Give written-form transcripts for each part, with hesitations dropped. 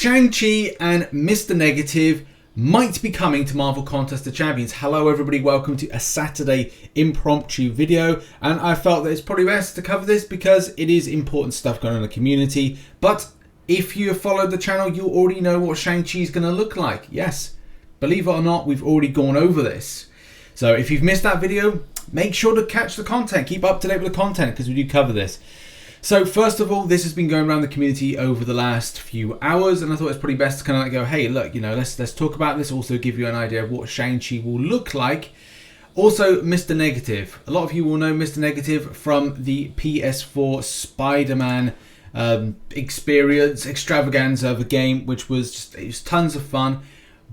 Shang-Chi and Mr. Negative might be coming to Marvel Contest of Champions. Hello everybody, welcome to a Saturday impromptu video, and I felt that it's probably best to cover this because it is important stuff going on in the community. But if you have followed the channel, you already know what Shang-Chi is going to look like. Yes, believe it or not, we've already gone over this. So if you've missed that video, make sure to catch the content, keep up to date with the content because we do cover this. So first of all, this has been going around the community over the last few hours, and I thought it's pretty best to kind of like go, hey, look, you know, let's talk about this. Also, give you an idea of what Shang-Chi will look like. Also, Mr. Negative. A lot of you will know Mr. Negative from the PS4 Spider-Man experience extravaganza of a game, which was it was tons of fun.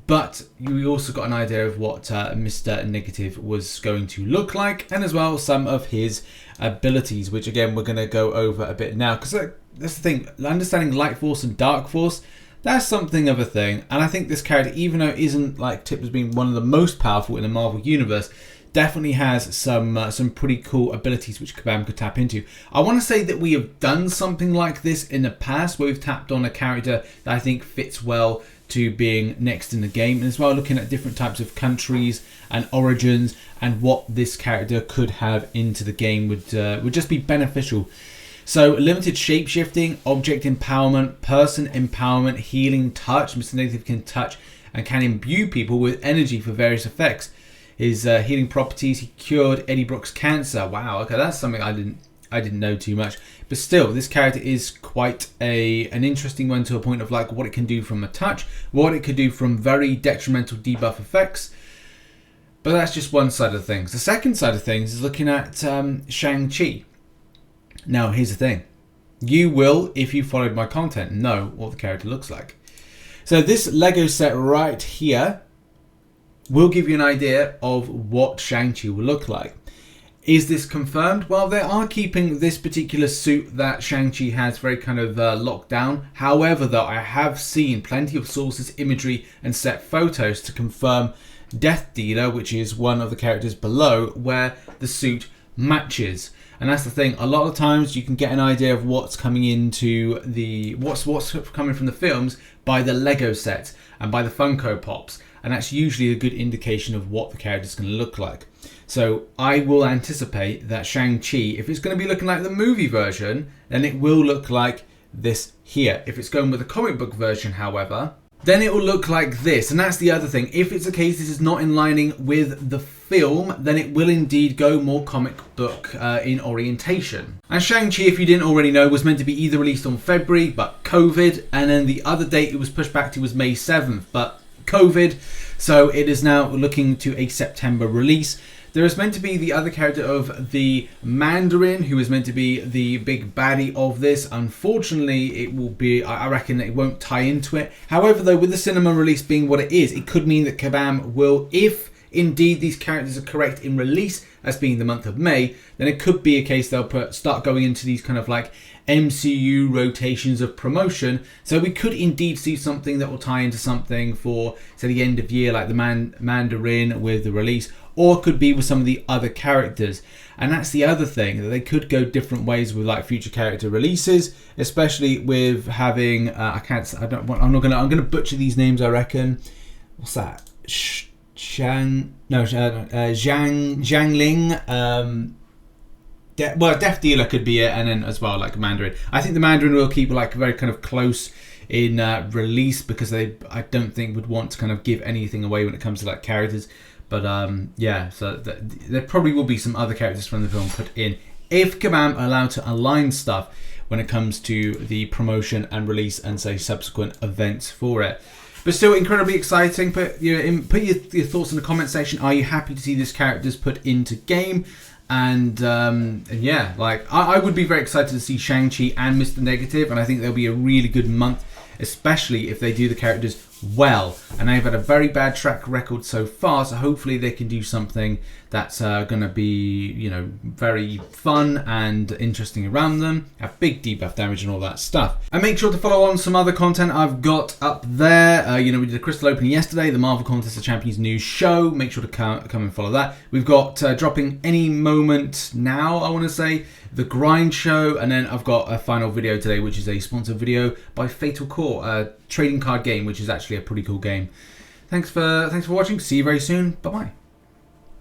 But you also got an idea of what Mr. Negative was going to look like, and as well some of his abilities, which again we're going to go over a bit now, because that's the thing, understanding Light Force and Dark Force, that's something of a thing. And I think this character, even though it isn't like tipped as being one of the most powerful in the Marvel universe, definitely has some pretty cool abilities which Kabam could tap into. I want to say that we have done something like this in the past, where we've tapped on a character that I think fits well to being next in the game, and as well looking at different types of countries and origins and what this character could have into the game would just be beneficial. So limited shape-shifting, object empowerment, person empowerment, healing touch. Mr. Negative can touch and can imbue people with energy for various effects. His healing properties, he cured Eddie Brock's cancer. Wow, okay, that's something I didn't know too much. But still, this character is quite an interesting one, to a point of like what it can do from a touch, what it could do from very detrimental debuff effects. But that's just one side of things. The second side of things is looking at Shang-Chi. Now, here's the thing. You will, if you followed my content, know what the character looks like. So this Lego set right here will give you an idea of what Shang-Chi will look like. Is this confirmed? Well, they are keeping this particular suit that Shang-Chi has very kind of locked down. However, though, I have seen plenty of sources, imagery, and set photos to confirm Death Dealer, which is one of the characters below, where the suit matches. And that's the thing. A lot of times you can get an idea of what's coming into the what's coming from the films by the Lego sets and by the Funko Pops, and that's usually a good indication of what the character's going to look like. So I will anticipate that Shang-Chi, if it's going to be looking like the movie version, then it will look like this here. If it's going with the comic book version, however, then it will look like this. And that's the other thing. If it's a case this is not in lining with the film, then it will indeed go more comic book in orientation. And Shang-Chi, if you didn't already know, was meant to be either released on February, but COVID, and then the other date it was pushed back to was May 7th, but COVID. So it is now looking to a September release. There is meant to be the other character of the Mandarin, who is meant to be the big baddie of this. Unfortunately, it will be, I reckon that it won't tie into it. However, though, with the cinema release being what it is, it could mean that Kabam will, if indeed these characters are correct in release as being the month of May, then it could be a case they'll start going into these kind of like MCU rotations of promotion. So we could indeed see something that will tie into something for, say, the end of year, like the Mandarin with the release, or it could be with some of the other characters. And that's the other thing, that they could go different ways with like future character releases, especially with having I'm gonna butcher these names, I reckon. What's that? Zhang Ling. Death Dealer could be it, and then as well like Mandarin. I think the Mandarin will keep like very kind of close in release, because I don't think would want to kind of give anything away when it comes to like characters. But yeah, so there probably will be some other characters from the film put in, if Kabam are allowed to align stuff when it comes to the promotion and release and say subsequent events for it. But still incredibly exciting. Put your thoughts in the comment section. Are you happy to see this characters put into game? And yeah, like I would be very excited to see Shang-Chi and Mr. Negative, and I think there'll be a really good month, especially if they do the characters well, and they've had a very bad track record so far, so hopefully they can do something that's going to be, you know, very fun and interesting around them, have big debuff damage and all that stuff. And make sure to follow on some other content I've got up there. You know, we did a crystal opening yesterday, the Marvel Contest of Champions news show. Make sure to come and follow that. We've got dropping any moment now, I want to say, the grind show, and then I've got a final video today, which is a sponsored video by Fatal Core, a trading card game, which is actually a pretty cool game. Thanks for watching. See you very soon. Bye bye.